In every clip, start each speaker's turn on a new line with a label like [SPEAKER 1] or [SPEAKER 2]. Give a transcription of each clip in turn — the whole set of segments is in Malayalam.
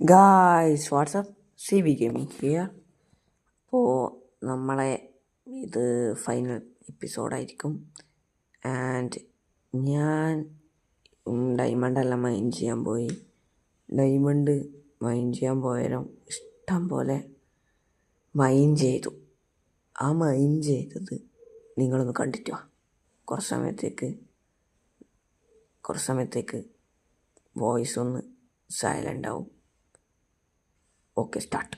[SPEAKER 1] Guys what's up C V gaming here. അപ്പോൾ നമ്മളെ ഇത് ഫൈനൽ എപ്പിസോഡായിരിക്കും. ആൻഡ് ഞാൻ ഡയമണ്ട് എല്ലാം മൈൻ ചെയ്യാൻ പോയി. ഡയമണ്ട് മൈൻ ചെയ്യാൻ പോയാലും ഇഷ്ടം പോലെ മൈൻ ചെയ്തു. ആ മൈൻ ചെയ്തത് നിങ്ങളൊന്ന് കണ്ടിട്ട് വാ. കുറച്ച് സമയത്തേക്ക് വോയിസ് ഒന്ന് സൈലൻ്റ് ആവും. Okay, start.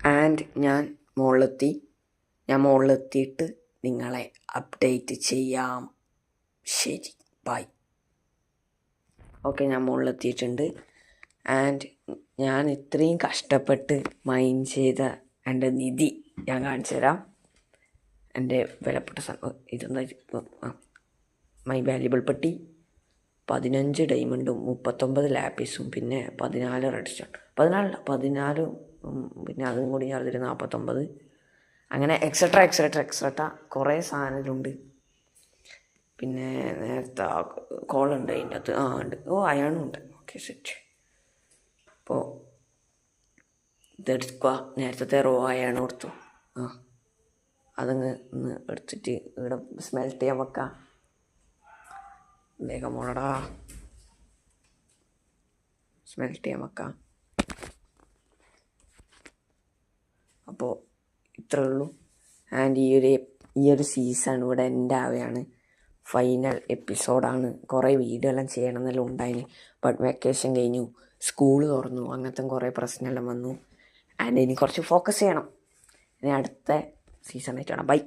[SPEAKER 1] ആൻഡ് ഞാൻ മുകളിലെത്തിയിട്ട് നിങ്ങളെ അപ്ഡേറ്റ് ചെയ്യാം. ശരി, ബൈ. ഓക്കെ, ഞാൻ മുകളിലെത്തിയിട്ടുണ്ട്. ആൻഡ് ഞാൻ ഇത്രയും കഷ്ടപ്പെട്ട് മൈൻ ചെയ്ത എൻ്റെ നിധി ഞാൻ കാണിച്ചു തരാം. എൻ്റെ വിലപ്പെട്ട മൈ വാല്യുബിൾ പെട്ടി 15 ഡയമണ്ടും 39 ലാപ്പീസും പിന്നെ 14 റെഡ് സ്റ്റോൺ, 14 പിന്നെ അതും കൂടി ചേർത്തിട്ട് 49, അങ്ങനെ എക്സെട്ര കുറേ സാധനങ്ങളുണ്ട്. പിന്നെ നേരത്തെ കോളുണ്ട് അതിൻ്റെ അകത്ത്. ഉണ്ട്. അയാളും ഉണ്ട്. Okay, set. അപ്പോൾ ഇതെടുക്കുക. നേരത്തെ റോ അയാണ് കൊടുത്തു. അതങ്ങ് ഒന്ന് എടുത്തിട്ട് ഇവിടെ സ്മെൽറ്റ് ചെയ്യാൻ വെക്കാം. വേഗം മോളടാ, സ്മെൽറ്റ് ചെയ്യാൻ വെക്കാം. അപ്പോൾ ഇത്രേ ഉള്ളൂ. ആൻഡ് ഈ ഒരു സീസൺ ഇവിടെ എൻ്റെ ആവുകയാണ്. ഫൈനൽ എപ്പിസോഡാണ്. കുറേ വീഡിയോ എല്ലാം ചെയ്യണം എന്നെല്ലാം ഉണ്ടായിന്. ബട്ട് വെക്കേഷൻ കഴിഞ്ഞു, സ്കൂൾ തുറന്നു, അങ്ങനത്തെ കുറേ പ്രശ്നമെല്ലാം വന്നു. ആൻഡ് ഇനി കുറച്ച് ഫോക്കസ് ചെയ്യണം. ഇനി അടുത്ത സീസണായിട്ട് വേണം. ബൈ.